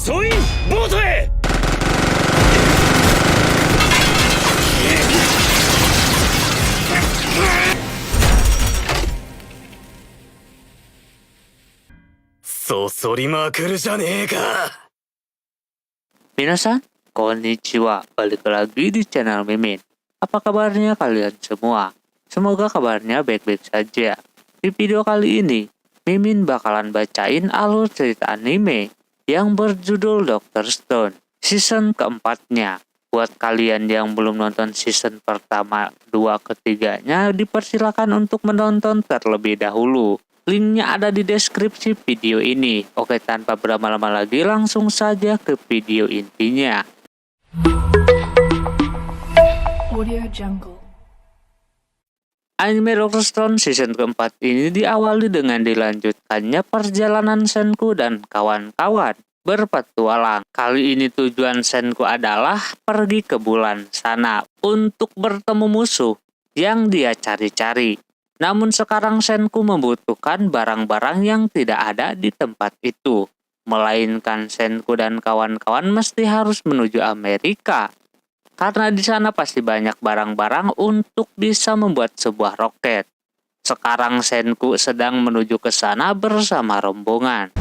総員ボートへ。そそりまくるじゃねえか。Minasan, konnichiwa. Balik lagi di channel Mimin. Apa kabarnya kalian semua? Semoga kabarnya baik-baik saja. Di video kali ini, Mimin bakalan bacain alur cerita anime yang berjudul Dr. Stone, season keempatnya. Buat kalian yang belum nonton season pertama, 2, ketiganya, dipersilakan untuk menonton terlebih dahulu. Linknya ada di deskripsi video ini. Oke, tanpa berlama-lama lagi, langsung saja ke video intinya. Audio Jungle. Anime Dr. Stone season keempat ini diawali dengan dilanjutkannya perjalanan Senku dan kawan-kawan berpetualang. Kali ini tujuan Senku adalah pergi ke bulan sana untuk bertemu musuh yang dia cari-cari. Namun sekarang Senku membutuhkan barang-barang yang tidak ada di tempat itu. Melainkan Senku dan kawan-kawan mesti harus menuju Amerika. Karena di sana pasti banyak barang-barang untuk bisa membuat sebuah roket. Sekarang Senku sedang menuju ke sana bersama rombongan.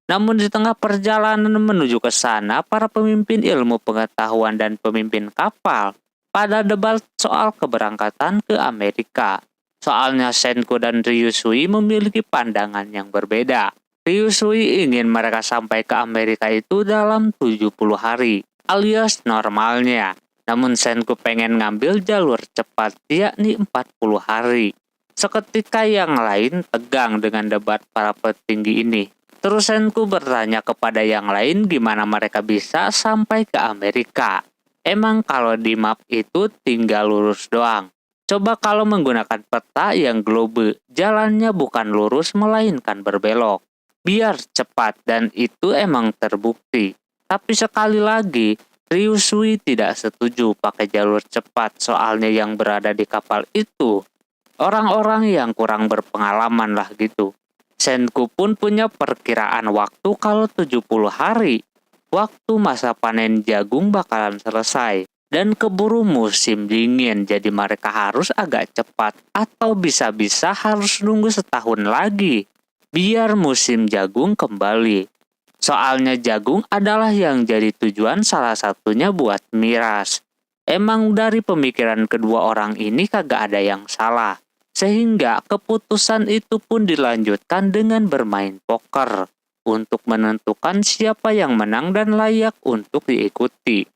Namun di tengah perjalanan menuju ke sana, para pemimpin ilmu pengetahuan dan pemimpin kapal pada debat soal keberangkatan ke Amerika. Soalnya Senku dan Ryusui memiliki pandangan yang berbeda. Ryusui ingin mereka sampai ke Amerika itu dalam 70 hari, alias normalnya. Namun Senku pengen ngambil jalur cepat, yakni 40 hari. Seketika yang lain tegang dengan debat para petinggi ini. Terus Senku bertanya kepada yang lain gimana mereka bisa sampai ke Amerika. Emang kalau di map itu tinggal lurus doang. Coba kalau menggunakan peta yang globe, jalannya bukan lurus melainkan berbelok. Biar cepat dan itu emang terbukti. Tapi sekali lagi, Ryusui tidak setuju pakai jalur cepat soalnya yang berada di kapal itu orang-orang yang kurang berpengalaman lah gitu. Senku pun punya perkiraan waktu kalau 70 hari. Waktu masa panen jagung bakalan selesai. Dan keburu musim dingin jadi mereka harus agak cepat. Atau bisa-bisa harus nunggu setahun lagi. Biar musim jagung kembali. Soalnya jagung adalah yang jadi tujuan salah satunya buat miras. Emang dari pemikiran kedua orang ini kagak ada yang salah. Sehingga keputusan itu pun dilanjutkan dengan bermain poker untuk menentukan siapa yang menang dan layak untuk diikuti.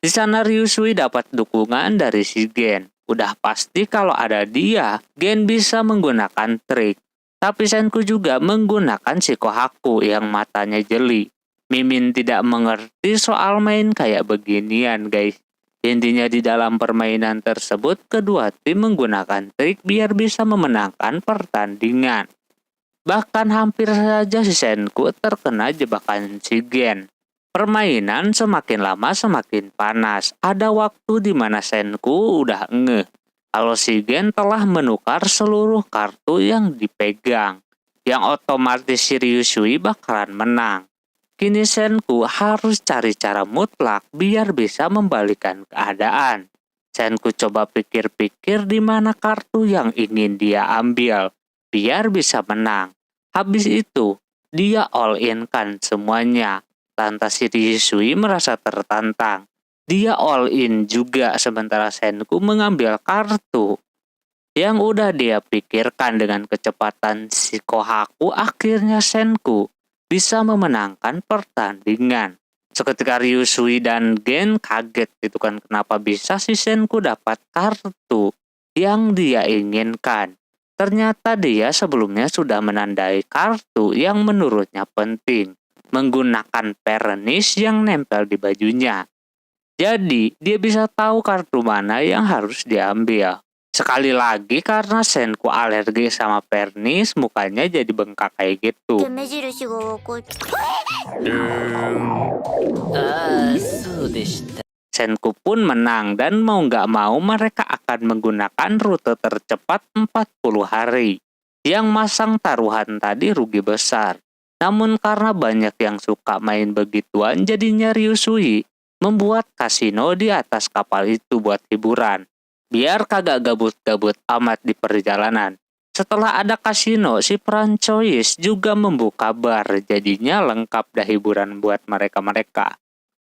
Di sana Ryusui dapat dukungan dari si Gen. Udah pasti kalau ada dia, Gen bisa menggunakan trik. Tapi Senku juga menggunakan si Kohaku yang matanya jeli. Mimin tidak mengerti soal main kayak beginian guys. Intinya di dalam permainan tersebut, kedua tim menggunakan trik biar bisa memenangkan pertandingan. Bahkan hampir saja si Senku terkena jebakan si Gen. Permainan semakin lama semakin panas. Ada waktu di mana Senku udah ngeh kalau si Gen telah menukar seluruh kartu yang dipegang. Yang otomatis si Ryusui bakalan menang. Kini Senku harus cari cara mutlak biar bisa membalikan keadaan. Senku coba pikir-pikir di mana kartu yang ingin dia ambil, biar bisa menang. Habis itu, dia all in kan semuanya. Lantas si Ryusui merasa tertantang. Dia all in juga sementara Senku mengambil kartu. Yang udah dia pikirkan dengan kecepatan si Kohaku, akhirnya Senku bisa memenangkan pertandingan. Seketika Ryusui dan Gen kaget gitu kan kenapa bisa si Senku dapat kartu yang dia inginkan. Ternyata dia sebelumnya sudah menandai kartu yang menurutnya penting menggunakan pernis yang nempel di bajunya. Jadi dia bisa tahu kartu mana yang harus diambil. Sekali lagi karena Senku alergi sama pernis, mukanya jadi bengkak kayak gitu. Senku pun menang dan mau nggak mau mereka akan menggunakan rute tercepat 40 hari. Yang masang taruhan tadi rugi besar. Namun karena banyak yang suka main begituan, jadinya Ryusui membuat kasino di atas kapal itu buat hiburan. Biar kagak gabut-gabut amat di perjalanan. Setelah ada kasino, si Francois juga membuka bar, jadinya lengkap dah hiburan buat mereka-mereka.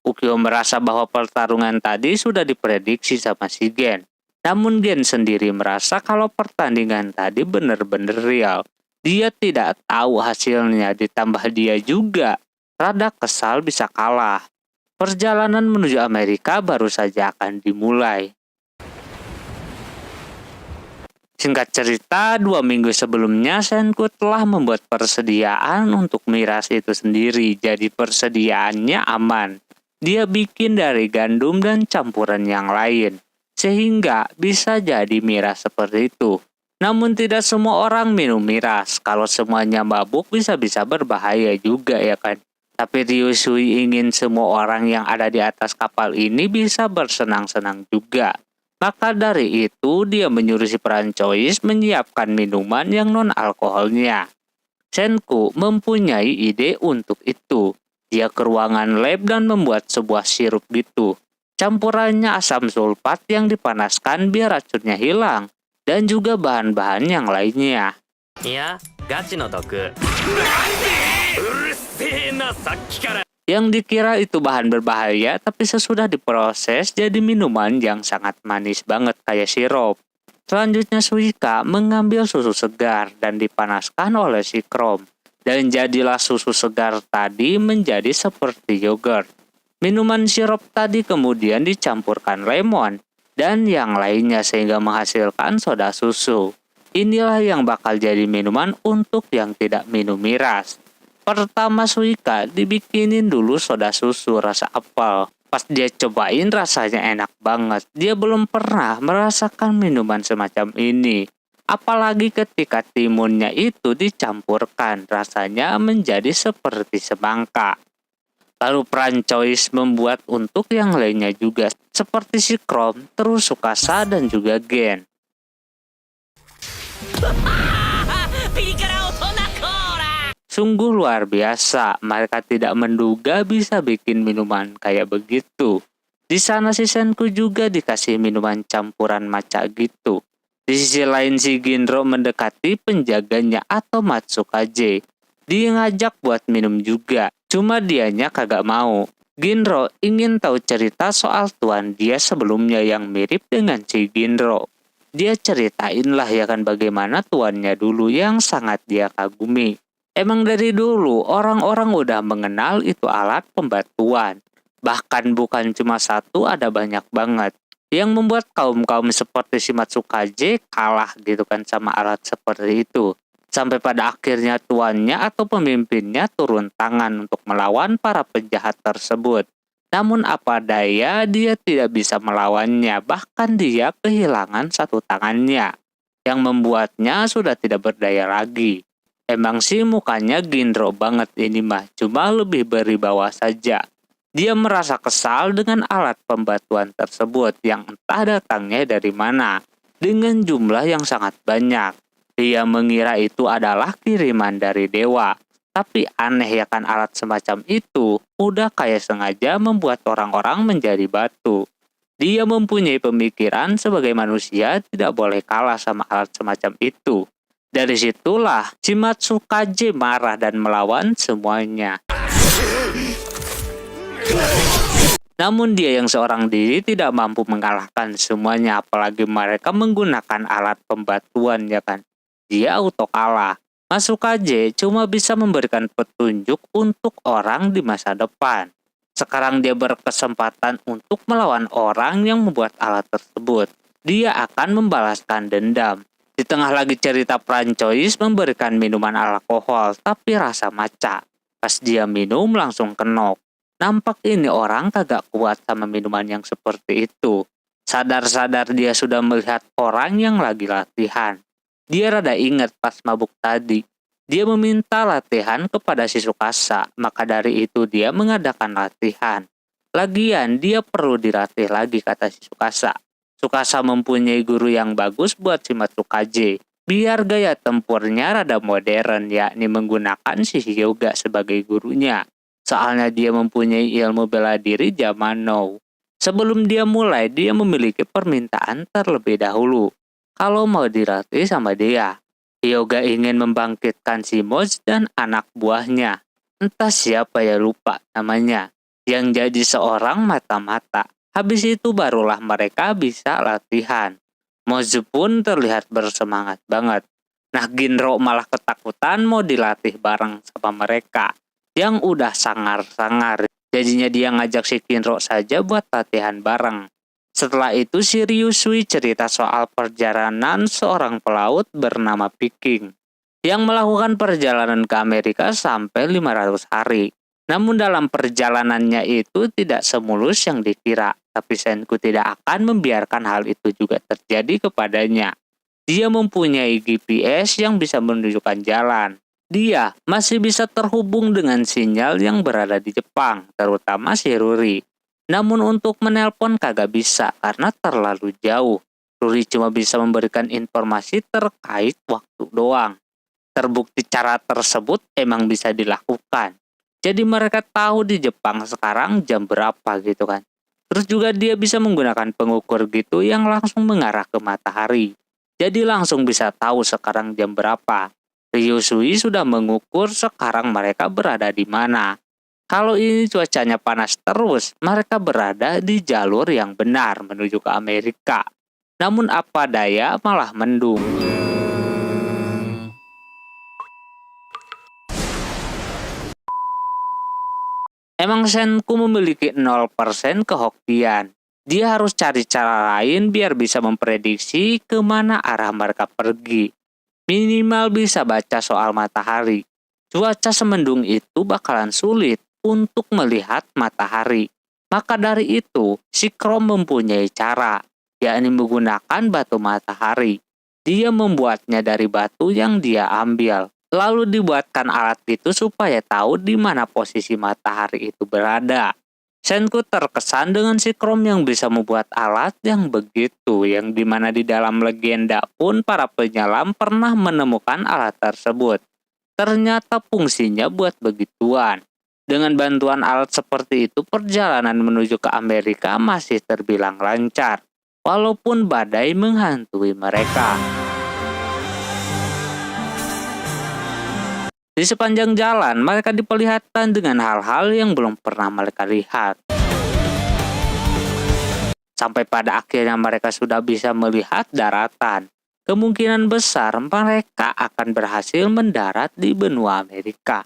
Ukyo merasa bahwa pertarungan tadi sudah diprediksi sama si Gen. Namun Gen sendiri merasa kalau pertandingan tadi benar-benar real. Dia tidak tahu hasilnya, ditambah dia juga rada kesal bisa kalah. Perjalanan menuju Amerika baru saja akan dimulai. Singkat cerita, 2 minggu sebelumnya Senku telah membuat persediaan untuk miras itu sendiri, jadi persediaannya aman. Dia bikin dari gandum dan campuran yang lain, sehingga bisa jadi miras seperti itu. Namun tidak semua orang minum miras, kalau semuanya mabuk bisa-bisa berbahaya juga ya kan. Tapi Ryusui ingin semua orang yang ada di atas kapal ini bisa bersenang-senang juga. Maka dari itu dia menyuruh si Francois menyiapkan minuman yang non-alkoholnya. Senku mempunyai ide untuk itu. Dia ke ruangan lab dan membuat sebuah sirup gitu. Campurannya asam sulfat yang dipanaskan biar racunnya hilang. Dan juga bahan-bahan yang lainnya. いやガチの毒うるせえなさっきから Yang dikira itu bahan berbahaya, tapi sesudah diproses jadi minuman yang sangat manis banget kayak sirup. Selanjutnya Suika mengambil susu segar dan dipanaskan oleh si Chrome. Dan jadilah susu segar tadi menjadi seperti yogurt. Minuman sirup tadi kemudian dicampurkan lemon dan yang lainnya sehingga menghasilkan soda susu. Inilah yang bakal jadi minuman untuk yang tidak minum miras. Pertama Suika dibikinin dulu soda susu rasa apel. Pas dia cobain rasanya enak banget. Dia belum pernah merasakan minuman semacam ini. Apalagi ketika timunnya itu dicampurkan, rasanya menjadi seperti semangka. Lalu Francois membuat untuk yang lainnya juga, seperti si Chrome, terus Tsukasa dan juga Gen. Sungguh luar biasa, mereka tidak menduga bisa bikin minuman kayak begitu. Di sana si Senku juga dikasih minuman campuran matcha gitu. Di sisi lain si Ginro mendekati penjaganya atau Matsukaze. Dia ngajak buat minum juga, cuma dianya kagak mau. Ginro ingin tahu cerita soal tuan dia sebelumnya yang mirip dengan si Ginro. Dia ceritain lah ya kan bagaimana tuannya dulu yang sangat dia kagumi. Emang dari dulu orang-orang udah mengenal itu alat pembatuan. Bahkan bukan cuma satu, ada banyak banget. Yang membuat kaum-kaum seperti si Matsukaze kalah gitu kan sama alat seperti itu. Sampai pada akhirnya tuannya atau pemimpinnya turun tangan untuk melawan para penjahat tersebut. Namun apa daya dia tidak bisa melawannya, bahkan dia kehilangan satu tangannya. Yang membuatnya sudah tidak berdaya lagi. Emang sih mukanya Ginro banget ini mah, cuma lebih berwibawa saja. Dia merasa kesal dengan alat pembatuan tersebut yang entah datangnya dari mana, dengan jumlah yang sangat banyak. Dia mengira itu adalah kiriman dari dewa, tapi aneh ya kan alat semacam itu udah kayak sengaja membuat orang-orang menjadi batu. Dia mempunyai pemikiran sebagai manusia tidak boleh kalah sama alat semacam itu. Dari situlah si Matsukaze marah dan melawan semuanya. Namun dia yang seorang diri tidak mampu mengalahkan semuanya, apalagi mereka menggunakan alat pembatuan ya kan. Dia auto kalah. Matsukaze cuma bisa memberikan petunjuk untuk orang di masa depan. Sekarang dia berkesempatan untuk melawan orang yang membuat alat tersebut. Dia akan membalaskan dendam. Di tengah lagi cerita Francois memberikan minuman alkohol tapi rasa matcha. Pas dia minum langsung kenok. Nampak ini orang kagak kuat sama minuman yang seperti itu. Sadar-sadar dia sudah melihat orang yang lagi latihan. Dia rada ingat pas mabuk tadi. Dia meminta latihan kepada si Tsukasa, maka dari itu dia mengadakan latihan. Lagian dia perlu dilatih lagi kata si Tsukasa. Tsukasa mempunyai guru yang bagus buat si Matsukaze. biar gaya tempurnya rada modern, yakni menggunakan si Hyuga sebagai gurunya. Soalnya dia mempunyai ilmu bela diri zaman now. Sebelum dia mulai, dia memiliki permintaan terlebih dahulu. Kalau mau dilatih sama dia, Hyuga ingin membangkitkan si Moz dan anak buahnya. Entah siapa ya, lupa namanya. Yang jadi seorang mata-mata. Habis itu barulah mereka bisa latihan. Mozu pun terlihat bersemangat banget. Nah, Ginro malah ketakutan mau dilatih bareng sama mereka. Yang udah sangar-sangar. Jadinya dia ngajak si Ginro saja buat latihan bareng. Setelah itu si Ryusui cerita soal perjalanan seorang pelaut bernama Viking. Yang melakukan perjalanan ke Amerika sampai 500 hari. Namun dalam perjalanannya itu tidak semulus yang dikira. Tapi Senku tidak akan membiarkan hal itu juga terjadi kepadanya. Dia mempunyai GPS yang bisa menunjukkan jalan. Dia masih bisa terhubung dengan sinyal yang berada di Jepang, terutama si Ruri. Namun untuk menelpon kagak bisa karena terlalu jauh. Ruri cuma bisa memberikan informasi terkait waktu doang. Terbukti cara tersebut emang bisa dilakukan. Jadi mereka tahu di Jepang sekarang jam berapa gitu kan. Terus juga dia bisa menggunakan pengukur gitu yang langsung mengarah ke matahari. Jadi langsung bisa tahu sekarang jam berapa. Ryusui sudah mengukur sekarang mereka berada di mana. Kalau ini cuacanya panas terus, mereka berada di jalur yang benar menuju ke Amerika. Namun apa daya malah mendung. Emang Senku memiliki 0% kehoktian. Dia harus cari cara lain biar bisa memprediksi kemana arah mereka pergi. Minimal bisa baca soal matahari. Cuaca semendung itu bakalan sulit untuk melihat matahari. Maka dari itu, si Chrome mempunyai cara, yakni menggunakan batu matahari. Dia membuatnya dari batu yang dia ambil. Lalu dibuatkan alat itu supaya tahu di mana posisi matahari itu berada. Senku terkesan dengan si Chrome yang bisa membuat alat yang begitu, yang dimana di dalam legenda pun para penyelam pernah menemukan alat tersebut. Ternyata fungsinya buat begituan. Dengan bantuan alat seperti itu, perjalanan menuju ke Amerika masih terbilang lancar, walaupun badai menghantui mereka. Di sepanjang jalan, mereka diperlihatkan dengan hal-hal yang belum pernah mereka lihat. Sampai pada akhirnya mereka sudah bisa melihat daratan. Kemungkinan besar mereka akan berhasil mendarat di benua Amerika.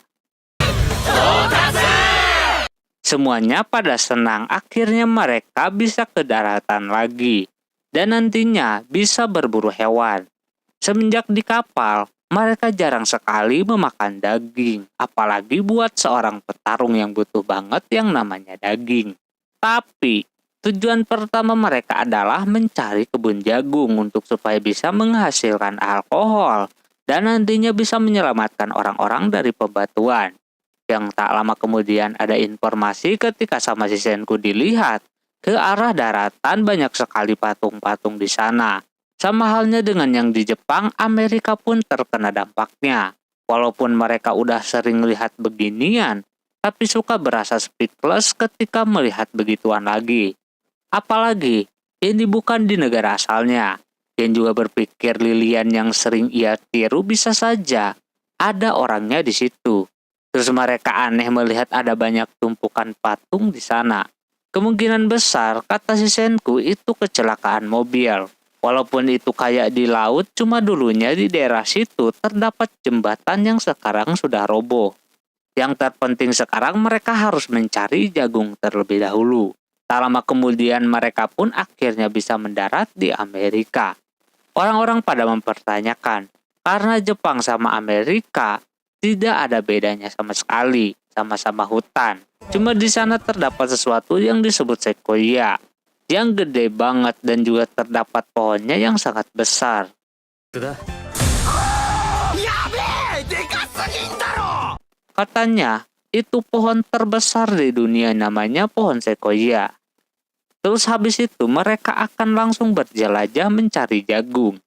Semuanya pada senang, akhirnya mereka bisa ke daratan lagi. Dan nantinya bisa berburu hewan. Semenjak di kapal, mereka jarang sekali memakan daging, apalagi buat seorang petarung yang butuh banget yang namanya daging. Tapi, tujuan pertama mereka adalah mencari kebun jagung untuk supaya bisa menghasilkan alkohol dan nantinya bisa menyelamatkan orang-orang dari pembatuan. Yang tak lama kemudian ada informasi ketika sama si Senku dilihat, ke arah daratan banyak sekali patung-patung di sana. Sama halnya dengan yang di Jepang, Amerika pun terkena dampaknya. Walaupun mereka udah sering lihat beginian, tapi suka berasa speechless ketika melihat begituan lagi. Apalagi, ini bukan di negara asalnya. Dan juga berpikir Lilian yang sering ia tiru bisa saja ada orangnya di situ. Terus mereka aneh melihat ada banyak tumpukan patung di sana. Kemungkinan besar, kata si Senku, itu kecelakaan mobil. Walaupun itu kayak di laut, cuma dulunya di daerah situ terdapat jembatan yang sekarang sudah roboh. Yang terpenting sekarang mereka harus mencari jagung terlebih dahulu. Tak lama kemudian mereka pun akhirnya bisa mendarat di Amerika. Orang-orang pada mempertanyakan, karena Jepang sama Amerika tidak ada bedanya sama sekali, sama-sama hutan. Cuma di sana terdapat sesuatu yang disebut sequoia, yang gede banget dan juga terdapat pohonnya yang sangat besar. Katanya, itu pohon terbesar di dunia, namanya pohon sequoia. Terus habis itu mereka akan langsung berjelajah mencari jagung.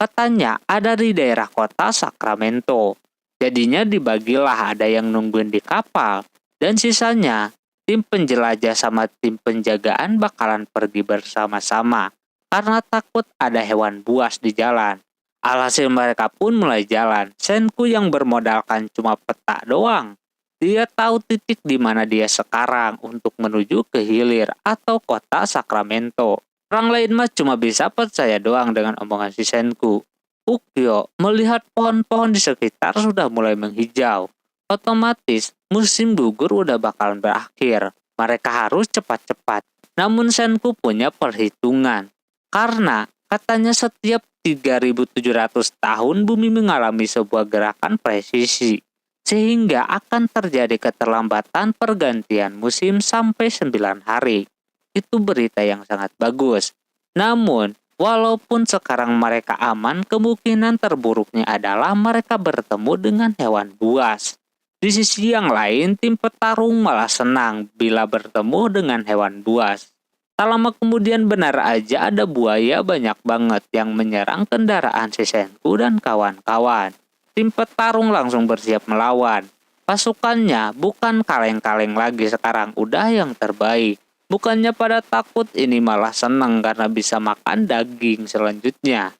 Katanya ada di daerah kota Sacramento. Jadinya dibagilah, ada yang nungguin di kapal, dan sisanya tim penjelajah sama tim penjagaan bakalan pergi bersama-sama karena takut ada hewan buas di jalan. Alhasil mereka pun mulai jalan. Senku yang bermodalkan cuma peta doang. Dia tahu titik di mana dia sekarang untuk menuju ke hilir atau kota Sacramento. Orang lain mah cuma bisa percaya doang dengan omongan si Senku. Ukyo melihat pohon-pohon di sekitar sudah mulai menghijau. Otomatis musim gugur udah bakalan berakhir. Mereka harus cepat-cepat. Namun Senku punya perhitungan. Karena katanya setiap 3.700 tahun bumi mengalami sebuah gerakan presisi. Sehingga akan terjadi keterlambatan pergantian musim sampai 9 hari. Itu berita yang sangat bagus. Namun, walaupun sekarang mereka aman, kemungkinan terburuknya adalah mereka bertemu dengan hewan buas. Di sisi yang lain, tim petarung malah senang bila bertemu dengan hewan buas. Tak lama kemudian benar aja ada buaya banyak banget yang menyerang kendaraan si Senku dan kawan-kawan. Tim petarung langsung bersiap melawan. Pasukannya bukan kaleng-kaleng lagi sekarang, udah yang terbaik. Bukannya pada takut, ini malah senang karena bisa makan daging selanjutnya.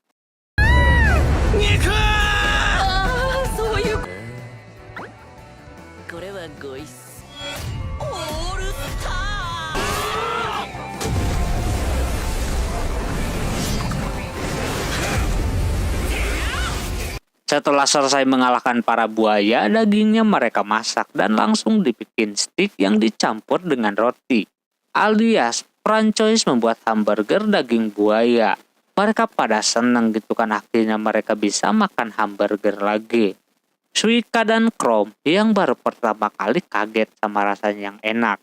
Setelah selesai mengalahkan para buaya, dagingnya mereka masak dan langsung dibikin stik yang dicampur dengan roti. Alias Francois membuat hamburger daging buaya. Mereka pada seneng gitu kan, akhirnya mereka bisa makan hamburger lagi. Suika dan Chrome yang baru pertama kali kaget sama rasanya yang enak.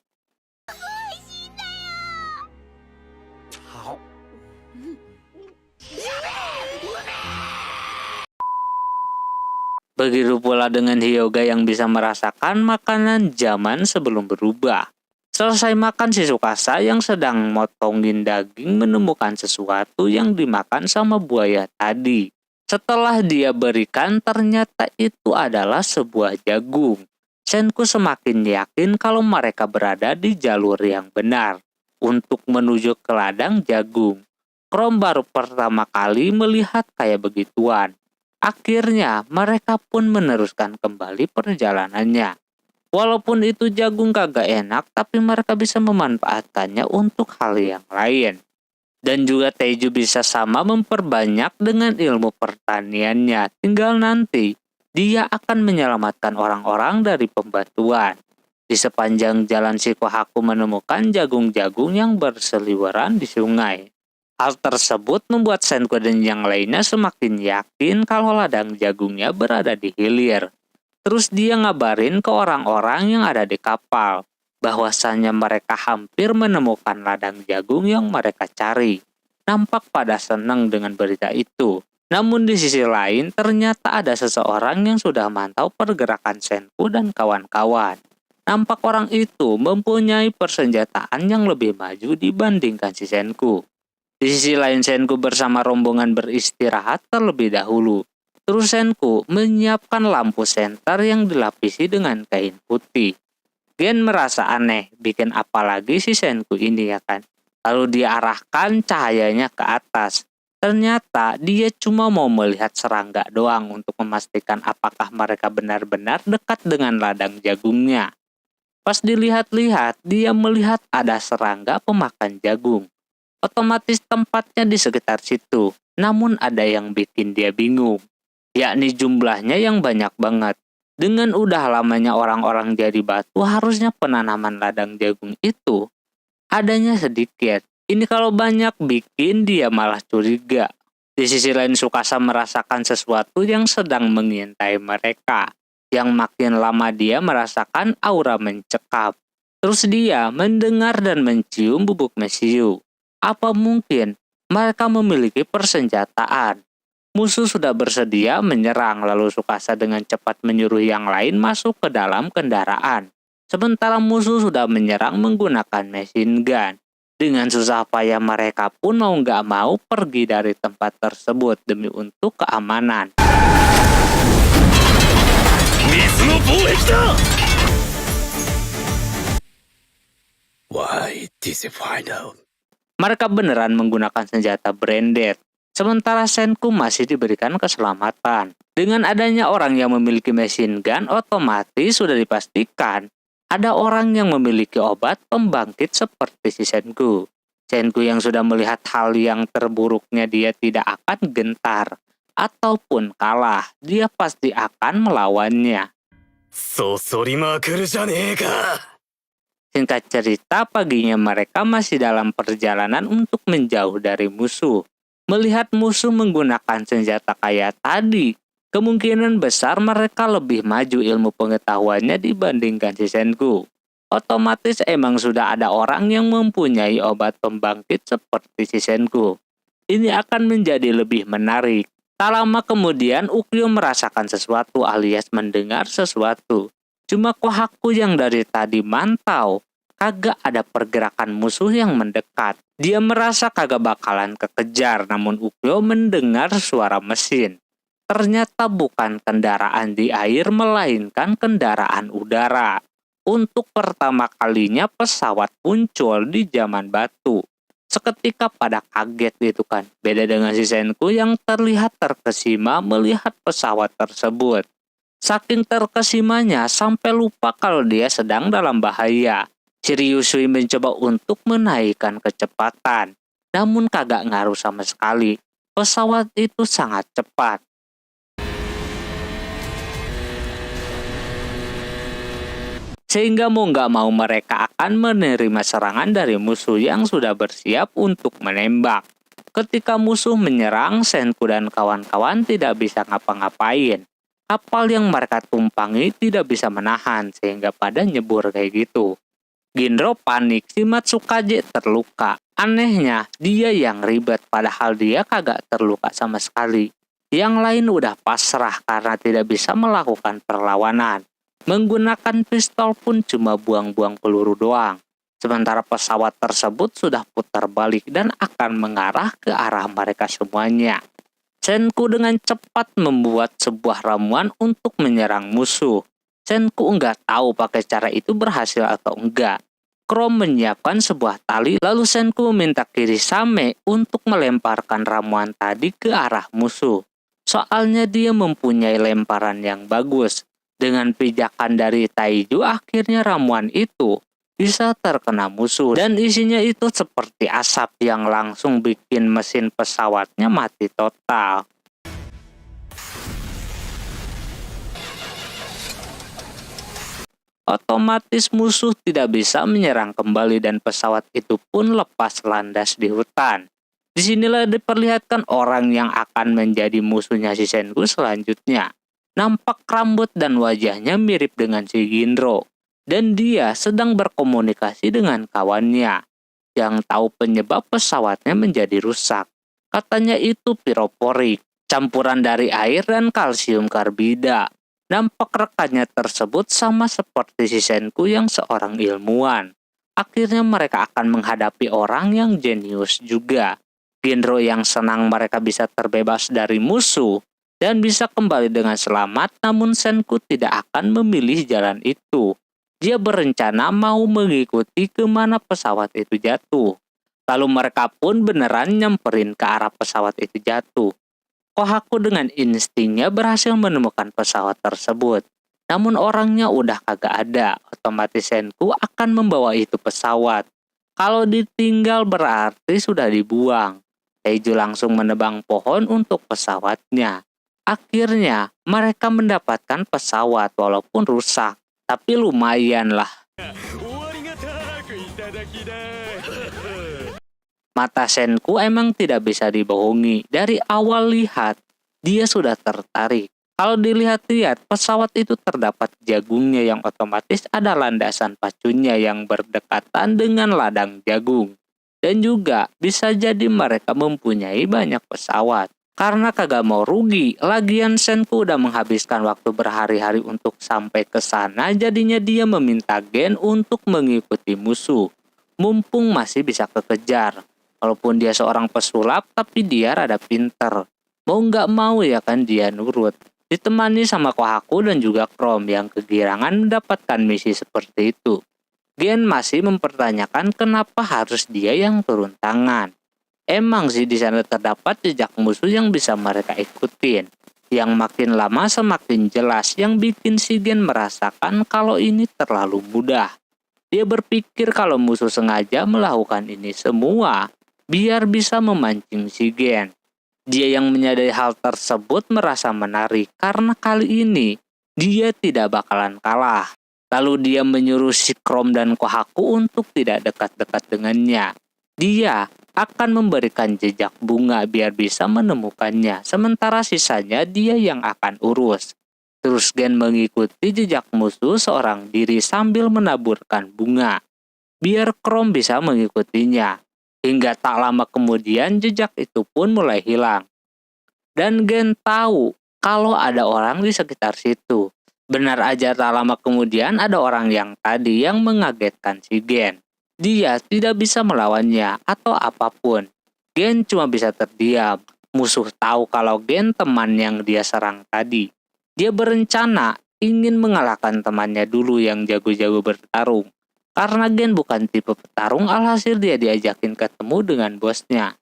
Begitu pula dengan Hyoga yang bisa merasakan makanan zaman sebelum berubah. Selesai makan, si Tsukasa yang sedang motongin daging menemukan sesuatu yang dimakan sama buaya tadi. Setelah dia berikan, ternyata itu adalah sebuah jagung. Senku semakin yakin kalau mereka berada di jalur yang benar untuk menuju ke ladang jagung. Chrome baru pertama kali melihat kayak begituan. Akhirnya mereka pun meneruskan kembali perjalanannya. Walaupun itu jagung kagak enak, tapi mereka bisa memanfaatkannya untuk hal yang lain. Dan juga Teju bisa sama memperbanyak dengan ilmu pertaniannya. Tinggal nanti dia akan menyelamatkan orang-orang dari pembatuan. Di sepanjang jalan Shikohaku menemukan jagung-jagung yang berseliweran di sungai. Hal tersebut membuat Senku dan yang lainnya semakin yakin kalau ladang jagungnya berada di hilir. Terus dia ngabarin ke orang-orang yang ada di kapal bahwasannya mereka hampir menemukan ladang jagung yang mereka cari. Nampak pada senang dengan berita itu. Namun di sisi lain ternyata ada seseorang yang sudah mantau pergerakan Senku dan kawan-kawan. Nampak orang itu mempunyai persenjataan yang lebih maju dibandingkan si Senku. Di sisi lain Senku bersama rombongan beristirahat terlebih dahulu. Terus Senku menyiapkan lampu senter yang dilapisi dengan kain putih. Gen merasa aneh, bikin apa lagi si Senku ini ya kan. Lalu dia arahkan cahayanya ke atas. Ternyata dia cuma mau melihat serangga doang untuk memastikan apakah mereka benar-benar dekat dengan ladang jagungnya. Pas dilihat-lihat, dia melihat ada serangga pemakan jagung. Otomatis tempatnya di sekitar situ. Namun ada yang bikin dia bingung. Yakni jumlahnya yang banyak banget. Dengan udah lamanya orang-orang jadi batu, harusnya penanaman ladang jagung itu adanya sedikit. Ini kalau banyak bikin dia malah curiga. Di sisi lain Tsukasa merasakan sesuatu yang sedang mengintai mereka. Yang makin lama dia merasakan aura mencekam. Terus dia mendengar dan mencium bubuk mesiu. Apa mungkin mereka memiliki persenjataan? Musuh sudah bersedia menyerang, lalu Tsukasa dengan cepat menyuruh yang lain masuk ke dalam kendaraan. Sementara musuh sudah menyerang menggunakan machine gun. Dengan susah payah mereka pun mau nggak mau pergi dari tempat tersebut demi untuk keamanan. 水の防壁だ Why this is final? Mereka beneran menggunakan senjata branded, sementara Senku masih diberikan keselamatan. Dengan adanya orang yang memiliki machine gun, otomatis sudah dipastikan ada orang yang memiliki obat pembangkit seperti si Senku. Senku yang sudah melihat hal yang terburuknya, dia tidak akan gentar ataupun kalah. Dia pasti akan melawannya. そそりまくるじゃねえか Singkat cerita, paginya mereka masih dalam perjalanan untuk menjauh dari musuh. Melihat musuh menggunakan senjata kayak tadi, kemungkinan besar mereka lebih maju ilmu pengetahuannya dibandingkan si Senku. Otomatis emang sudah ada orang yang mempunyai obat pembangkit seperti si Senku. Ini akan menjadi lebih menarik. Tak lama kemudian Ukyo merasakan sesuatu alias mendengar sesuatu. Cuma Kohaku yang dari tadi mantau, kagak ada pergerakan musuh yang mendekat. Dia merasa kagak bakalan kekejar, namun Ukyo mendengar suara mesin. Ternyata bukan kendaraan di air, melainkan kendaraan udara. Untuk pertama kalinya pesawat muncul di zaman batu. Seketika pada kaget gitu kan. Beda dengan si Senku yang terlihat terkesima melihat pesawat tersebut. Saking terkesimanya sampai lupa kalau dia sedang dalam bahaya. Si Ryusui mencoba untuk menaikkan kecepatan. Namun kagak ngaruh sama sekali. Pesawat itu sangat cepat. Sehingga mau nggak mau mereka akan menerima serangan dari musuh yang sudah bersiap untuk menembak. Ketika musuh menyerang, Senku dan kawan-kawan tidak bisa ngapa-ngapain. Kapal yang mereka tumpangi tidak bisa menahan sehingga pada nyebur kayak gitu. Ginro panik, si Matsukaze terluka. Anehnya, dia yang ribet padahal dia kagak terluka sama sekali. Yang lain udah pasrah karena tidak bisa melakukan perlawanan. Menggunakan pistol pun cuma buang-buang peluru doang. Sementara pesawat tersebut sudah putar balik dan akan mengarah ke arah mereka semuanya. Senku dengan cepat membuat sebuah ramuan untuk menyerang musuh. Senku nggak tahu pakai cara itu berhasil atau enggak. Chrome menyiapkan sebuah tali, lalu Senku meminta Kirisame untuk melemparkan ramuan tadi ke arah musuh. Soalnya dia mempunyai lemparan yang bagus. Dengan pijakan dari Taiju, akhirnya ramuan itu bisa terkena musuh. Dan isinya itu seperti asap yang langsung bikin mesin pesawatnya mati total. Otomatis musuh tidak bisa menyerang kembali dan pesawat itu pun lepas landas di hutan. Disinilah diperlihatkan orang yang akan menjadi musuhnya si Senku selanjutnya. Nampak rambut dan wajahnya mirip dengan si Ginro. Dan dia sedang berkomunikasi dengan kawannya. Yang tahu penyebab pesawatnya menjadi rusak. Katanya itu piroporik, campuran dari air dan kalsium karbida. Nampak rekannya tersebut sama seperti si Senku yang seorang ilmuwan. Akhirnya mereka akan menghadapi orang yang jenius juga. Ginro yang senang mereka bisa terbebas dari musuh dan bisa kembali dengan selamat, namun Senku tidak akan memilih jalan itu. Dia berencana mau mengikuti kemana pesawat itu jatuh. Lalu mereka pun beneran nyamperin ke arah pesawat itu jatuh. Kohaku dengan instingnya berhasil menemukan pesawat tersebut. Namun orangnya udah kagak ada, otomatis Senku akan membawa itu pesawat. Kalau ditinggal berarti sudah dibuang. Taiju langsung menebang pohon untuk pesawatnya. Akhirnya mereka mendapatkan pesawat walaupun rusak, tapi lumayan lah. Mata Senku emang tidak bisa dibohongi. Dari awal lihat, dia sudah tertarik. Kalau dilihat-lihat, pesawat itu terdapat jagungnya yang otomatis ada landasan pacunya yang berdekatan dengan ladang jagung. Dan juga bisa jadi mereka mempunyai banyak pesawat. Karena kagak mau rugi, lagian Senku udah menghabiskan waktu berhari-hari untuk sampai ke sana, jadinya dia meminta Gen untuk mengikuti musuh. mumpung masih bisa kekejar. Walaupun dia seorang pesulap, tapi dia rada pinter. Mau nggak mau ya kan dia nurut. Ditemani sama Kohaku dan juga Chrome yang kegirangan mendapatkan misi seperti itu. Gen masih mempertanyakan kenapa harus dia yang turun tangan. Emang sih di sana terdapat jejak musuh yang bisa mereka ikutin. Yang makin lama semakin jelas, yang bikin si Gen merasakan kalau ini terlalu mudah. Dia berpikir kalau musuh sengaja melakukan ini semua biar bisa memancing si Gen. Dia yang menyadari hal tersebut merasa menarik karena kali ini dia tidak bakalan kalah. Lalu dia menyuruh si Chrome dan Kohaku untuk tidak dekat-dekat dengannya. Dia akan memberikan jejak bunga biar bisa menemukannya, sementara sisanya dia yang akan urus. Terus Gen mengikuti jejak musuh seorang diri sambil menaburkan bunga, biar Chrome bisa mengikutinya. Hingga tak lama kemudian jejak itu pun mulai hilang. Dan Gen tahu kalau ada orang di sekitar situ. Benar aja tak lama kemudian ada orang yang tadi yang mengagetkan si Gen. Dia tidak bisa melawannya atau apapun. Gen cuma bisa terdiam. Musuh tahu kalau Gen teman yang dia serang tadi. Dia berencana ingin mengalahkan temannya dulu yang jago-jago bertarung. Karena Gen bukan tipe petarung, alhasil dia diajakin ketemu dengan bosnya.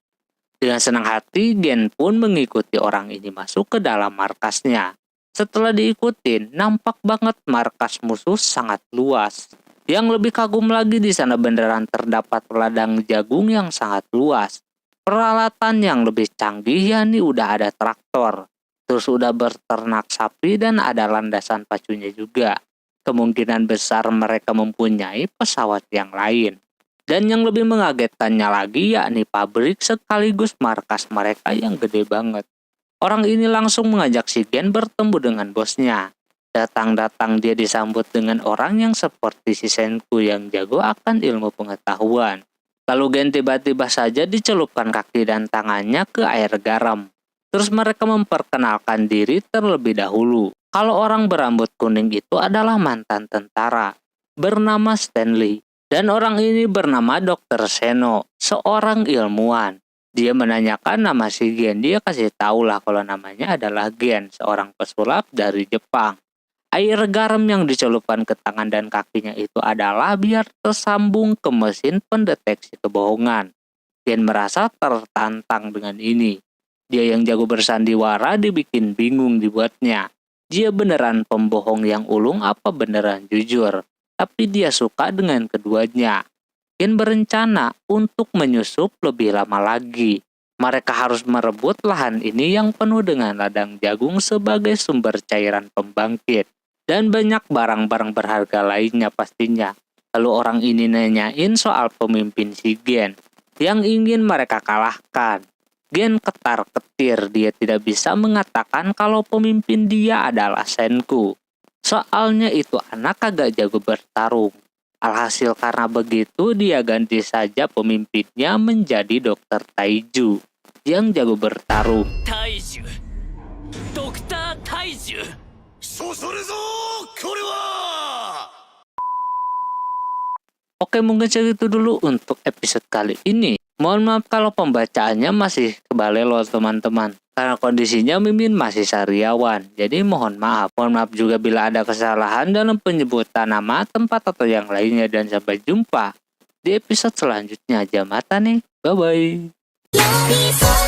Dengan senang hati, Gen pun mengikuti orang ini masuk ke dalam markasnya. Setelah diikutin, nampak banget markas musuh sangat luas. Yang lebih kagum lagi di sana beneran terdapat ladang jagung yang sangat luas. Peralatan yang lebih canggih yakni udah ada traktor. Terus udah berternak sapi dan ada landasan pacunya juga. Kemungkinan besar mereka mempunyai pesawat yang lain. Dan yang lebih mengagetkannya lagi yakni pabrik sekaligus markas mereka yang gede banget. Orang ini langsung mengajak si Gen bertemu dengan bosnya. Datang-datang dia disambut dengan orang yang seperti si Senku yang jago akan ilmu pengetahuan. Lalu Gen tiba-tiba saja dicelupkan kaki dan tangannya ke air garam. Terus mereka memperkenalkan diri terlebih dahulu. Kalau orang berambut kuning itu adalah mantan tentara, bernama Stanley. Dan orang ini bernama Dr. Seno, seorang ilmuwan. Dia menanyakan nama si Gen, dia kasih tahu lah kalau namanya adalah Gen, seorang pesulap dari Jepang. Air garam yang dicelupkan ke tangan dan kakinya itu adalah biar tersambung ke mesin pendeteksi kebohongan. Gen merasa tertantang dengan ini. Dia yang jago bersandiwara dibikin bingung dibuatnya. Dia beneran pembohong yang ulung apa beneran jujur? Tapi dia suka dengan keduanya. Gen berencana untuk menyusup lebih lama lagi. Mereka harus merebut lahan ini yang penuh dengan ladang jagung sebagai sumber cairan pembangkit. Dan banyak barang-barang berharga lainnya pastinya. Lalu orang ini nanyain soal pemimpin si Gen yang ingin mereka kalahkan. Gen ketar-ketir, dia tidak bisa mengatakan kalau pemimpin dia adalah Senku. Soalnya itu anak kagak jago bertarung. Alhasil karena begitu dia ganti saja pemimpinnya menjadi Dr. Taiju yang jago bertarung. Taiju, Dr. Taiju. Oke, mungkin segitu dulu untuk episode kali ini. Mohon maaf kalau pembacaannya masih kebalelo teman-teman. Karena kondisinya Mimin masih sariawan. Jadi mohon maaf. Mohon maaf juga bila ada kesalahan dalam penyebutan nama, tempat atau yang lainnya. Dan sampai jumpa di episode selanjutnya. Jamata nih. Bye-bye.